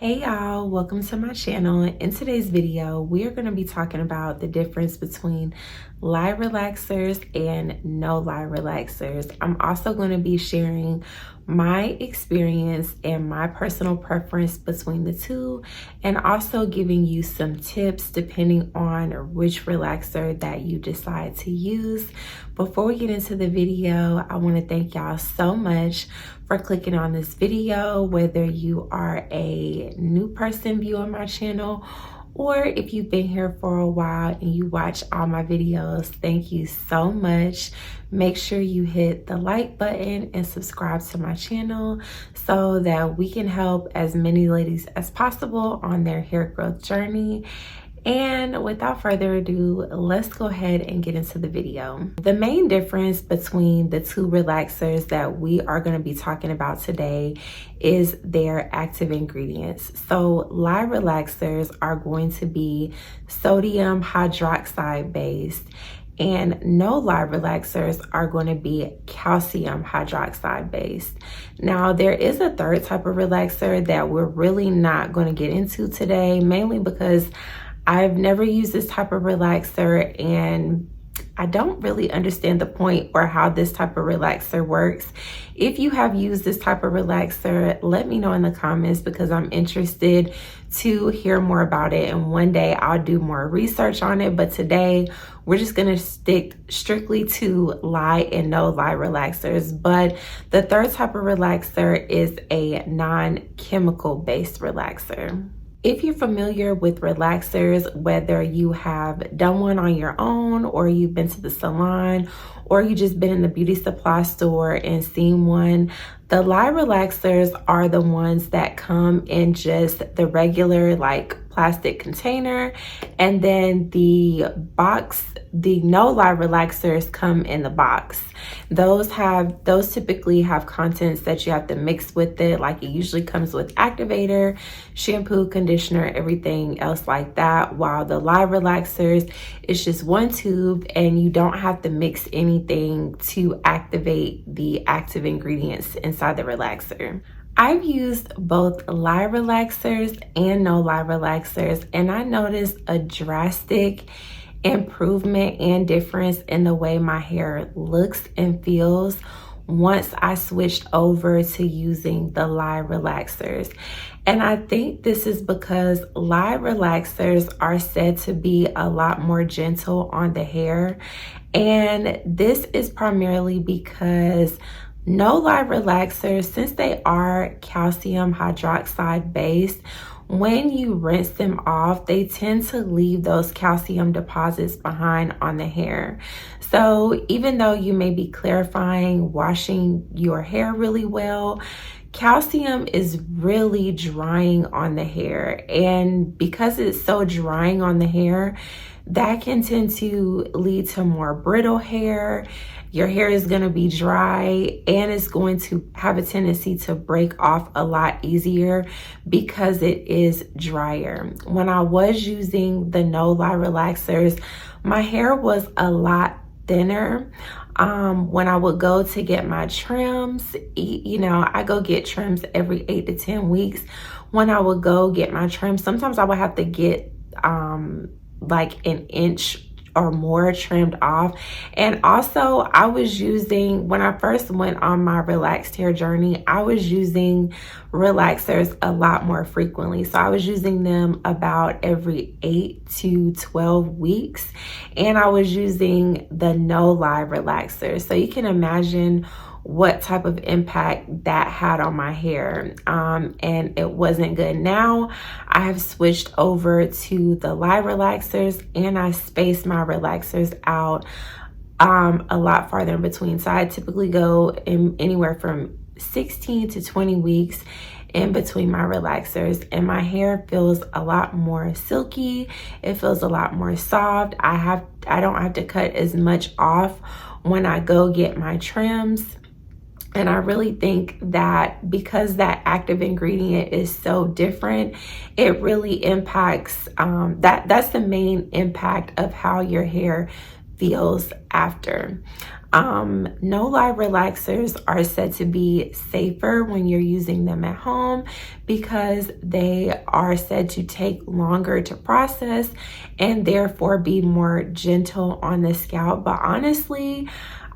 Hey y'all, welcome to my channel. In today's video, we are going to be talking about the difference between lie relaxers and no lie relaxers. I'm also going to be sharing my experience and my personal preference between the two, and also giving you some tips depending on which relaxer that you decide to use. Before we get into the video, I want to thank y'all so much for clicking on this video, whether you are a new person viewing my channel or if you've been here for a while and you watch all my videos. Thank you so much. Make sure you hit the like button and subscribe to my channel so that we can help as many ladies as possible on their hair growth journey. And without further ado, let's go ahead and get into the video. The main difference between the two relaxers that we are going to be talking about today is their active ingredients. So lie relaxers are going to be sodium hydroxide based, and no lie relaxers are going to be calcium hydroxide based. Now, there is a third type of relaxer that we're really not going to get into today, mainly because I've never used this type of relaxer and I don't really understand the point or how this type of relaxer works. If you have used this type of relaxer, let me know in the comments because I'm interested to hear more about it, and one day I'll do more research on it. But today we're just gonna stick strictly to lie and no lie relaxers. But the third type of relaxer is a non-chemical based relaxer. If you're familiar with relaxers, whether you have done one on your own or you've been to the salon or you just been in the beauty supply store and seen one, the lie relaxers are the ones that come in just the regular plastic container, and then the no lie relaxers come in the box. Those typically have contents that you have to mix with it. Like, it usually comes with activator, shampoo, conditioner, everything else like that. While the lie relaxers, it's just one tube and you don't have to mix anything to activate the active ingredients inside the relaxer. I've used both lie relaxers and no lie relaxers, and I noticed a drastic improvement and difference in the way my hair looks and feels once I switched over to using the lie relaxers. And I think this is because lie relaxers are said to be a lot more gentle on the hair, and this is primarily because no lie relaxers, since they are calcium hydroxide based, when you rinse them off, they tend to leave those calcium deposits behind on the hair. So even though you may be clarifying, washing your hair really well, calcium is really drying on the hair. And because it's so drying on the hair, that can tend to lead to more brittle hair. Your hair is going to be dry and it's going to have a tendency to break off a lot easier because it is drier. When I was using the no lie relaxers, my hair was a lot thinner. When I would go to get my trims, I go get trims every 8 to 10 weeks. When I would go get my trims, sometimes I would have to get like an inch or more trimmed off. And also, I was using, when I first went on my relaxed hair journey, I was using relaxers a lot more frequently. So I was using them about every 8 to 12 weeks, and I was using the no lie relaxer. So you can imagine what type of impact that had on my hair, and it wasn't good. Now I have switched over to the lie relaxers, and I space my relaxers out a lot farther in between. So I typically go in anywhere from 16 to 20 weeks in between my relaxers, and my hair feels a lot more silky. It feels a lot more soft. I don't have to cut as much off when I go get my trims. And I really think that because that active ingredient is so different, it really impacts, that's the main impact of how your hair feels after. No lie relaxers are said to be safer when you're using them at home because they are said to take longer to process and therefore be more gentle on the scalp. But honestly,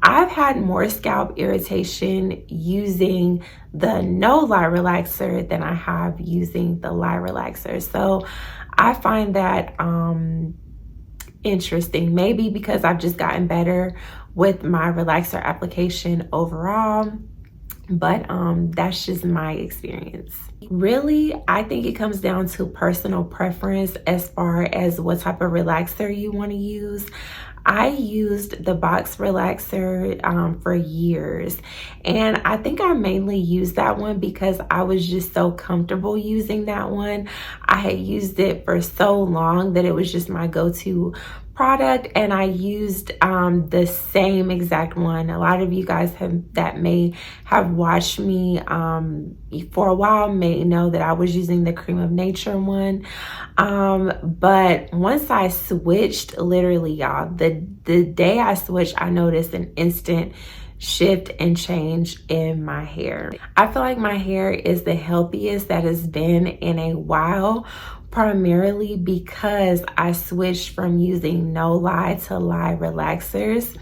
I've had more scalp irritation using the no lie relaxer than I have using the lie relaxer. So I find that interesting, maybe because I've just gotten better with my relaxer application overall, but that's just my experience. Really, I think it comes down to personal preference as far as what type of relaxer you want to use. I used the box relaxer for years, and I think I mainly used that one because I was just so comfortable using that one. I had used it for so long that it was just my go-to product, and I used the same exact one. A lot of you guys that may have watched me for a while may know that I was using the Cream of Nature one. But once I switched, literally y'all, the day I switched, I noticed an instant shift and change in my hair. I feel like my hair is the healthiest that it's been in a while, primarily because I switched from using no lie to lie relaxers.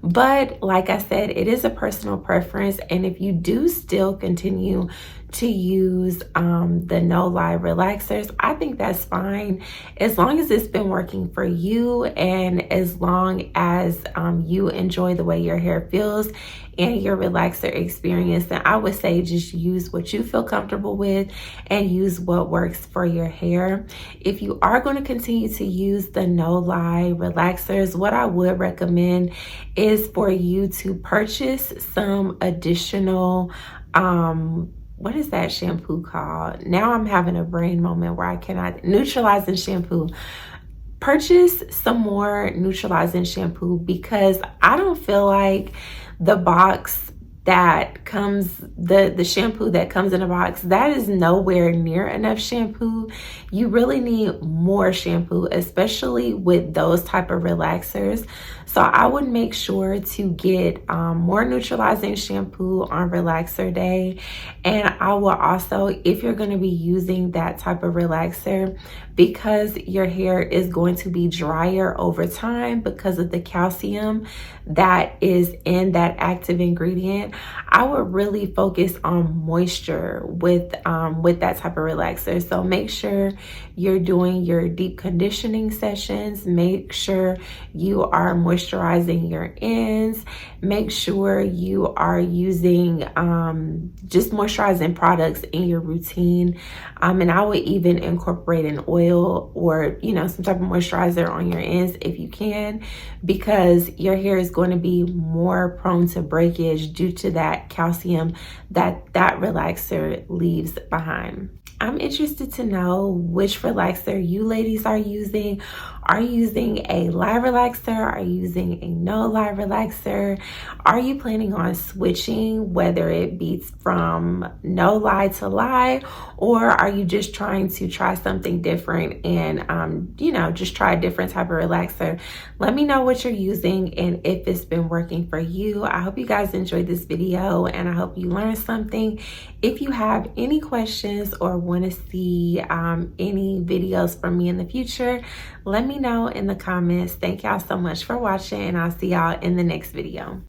But like I said, it is a personal preference, and if you do still continue to use the no lie relaxers, I think that's fine as long as it's been working for you and as long as you enjoy the way your hair feels and your relaxer experience. Then I would say just use what you feel comfortable with and use what works for your hair. If you are going to continue to use the no lie relaxers, what I would recommend is for you to purchase some additional what is that shampoo called? Now I'm having a brain moment where I cannot. Neutralizing shampoo. Purchase some more neutralizing shampoo because I don't feel like the box that comes, the shampoo that comes in a box, that is nowhere near enough shampoo. You really need more shampoo, especially with those type of relaxers. So I would make sure to get more neutralizing shampoo on relaxer day. And I will also, if you're going to be using that type of relaxer, because your hair is going to be drier over time because of the calcium that is in that active ingredient, I would really focus on moisture with that type of relaxer. So make sure you're doing your deep conditioning sessions. Make sure you are moisturizing your ends. Make sure you are using just moisturizing products in your routine. And I would even incorporate an oil or, some type of moisturizer on your ends if you can, because your hair is going to be more prone to breakage due to that calcium that relaxer leaves behind. I'm interested to know which relaxer you ladies are using. Are you using a lie relaxer? Are you using a no lie relaxer? Are you planning on switching, whether it be from no lie to lie, or are you just trying to try something different and just try a different type of relaxer? Let me know what you're using and if it's been working for you. I hope you guys enjoyed this video and I hope you learned something. If you have any questions or want to see any videos from me in the future, let me know in the comments. Thank y'all so much for watching, and I'll see y'all in the next video.